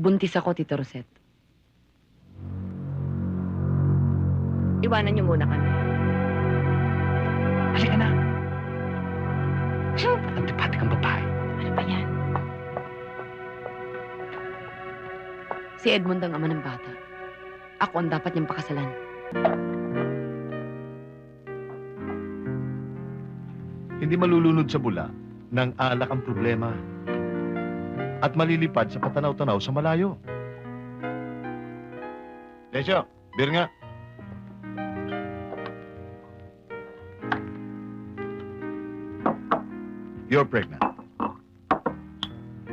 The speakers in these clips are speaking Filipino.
Buntis ako, Tito Roset. Iwanan niyo muna kami. Halika na. Antipati kang babae. Ano ba yan? Si Edmond ang ama ng bata. Ako ang dapat niyang pakasalan. Hindi malulunod sa bula ng alak ang problema at malilipad sa patanaw-tanaw sa malayo. Lesyo, beer nga. You're pregnant.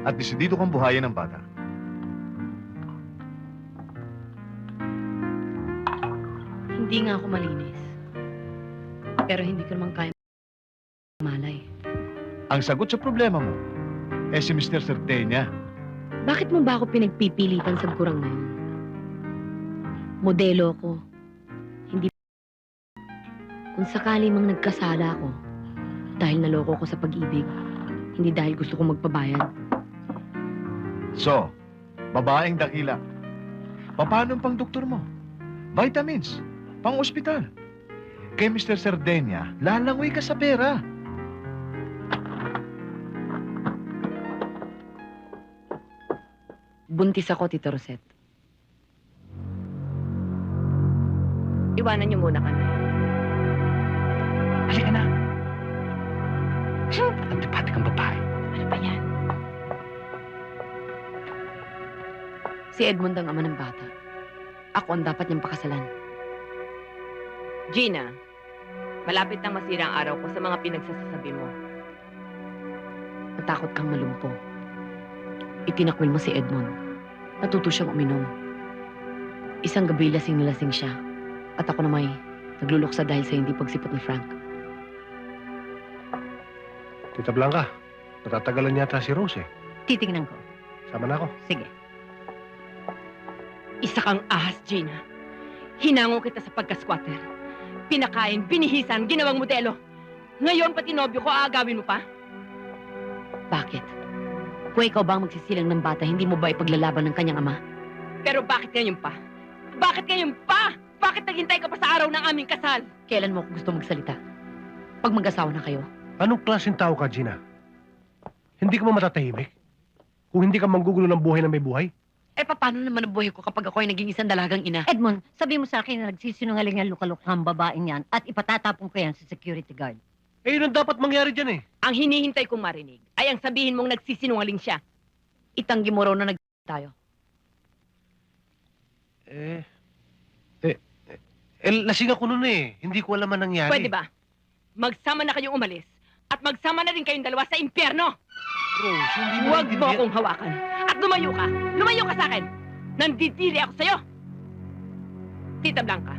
At desidido kang buhayin ng bata. Hindi nga ako malinis. Pero hindi ko naman kaya malay. Ang sagot sa problema mo, si Mr. Cerdeña. Bakit mo ba ako pinagpipilitan sa kurang na yun? Modelo ko. Hindi. Kung sakali mang nagkasala ako, dahil naloko ko sa pag-ibig, hindi dahil gusto kong magpabayad. So, babaeng dakila. Paano ang pang-doktor mo? Vitamins, pang-ospital. Kay Mr. Cerdeña, lalangoy ka sa pera. Buntis ako, Tito Roset. Iwanan niyo muna kami. Halika na. Antipati kang babae. Ano ba yan? Si Edmond ang ama ng bata. Ako ang dapat niyang pakasalan. Gina, malapit nang masira ang araw ko sa mga pinagsasabi mo. Natakot kang malumpo. Itinakwil mo si Edmond. Natuto siyang uminom. Isang gabi lasing na lasing siya. At ako na may nagluluksa dahil sa hindi pagsipot ni Frank. Tita Blanca, natatagalan yata si Rose eh. Titingnan ko. Sama na ako. Sige. Isa kang ahas, Gina. Hinango kita sa pagka-squatter. Pinakain, binihisan, ginawang modelo. Ngayon, pati nobyo ko, aagawin mo pa? Bakit? Kung ikaw ba ang magsisilang ng bata, hindi mo ba ipaglalaban ng kanyang ama? Pero bakit ngayon pa? Bakit ngayon pa? Bakit naghintay ka pa sa araw ng aming kasal? Kailan mo ako gusto magsalita? Pag mag-asawa na kayo? Anong klaseng tao ka, Gina? Hindi ka ba matatahimik? Kung hindi ka manggugulo ng buhay na may buhay? Eh, paano naman ang buhay ko kapag ako ay naging isang dalagang ina? Edmond, sabi mo sa akin na nagsisinungaling ang lukalukang babaeng yan at ipatatapon ko yan sa security guard. Eh, yun ang dapat mangyari dyan eh. Ang hinihintay kong marinig ay ang sabihin mong nagsisinungaling siya. Itanggi mo raw na tayo. Lasing ako nun eh. Hindi ko alam ang nangyari. Pwede ba? Magsama na kayong umalis at magsama na rin kayong dalawa sa impyerno. Rose, hindi mo Huwag mo naiintindihan. akong hawakan. At lumayo ka. Lumayo ka sa akin. Nandidiri ako sa'yo. Tita Blanca,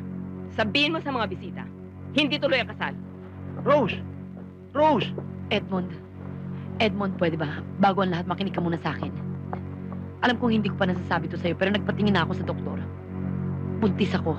sabihin mo sa mga bisita, hindi tuloy ang kasal. Rose! Rose! Edmond, pwede ba? Bago ang lahat, makinig ka muna sa akin. Alam kong hindi ko pa nasasabi to sa'yo, pero nagpatingin na ako sa doktor. Buntis ako.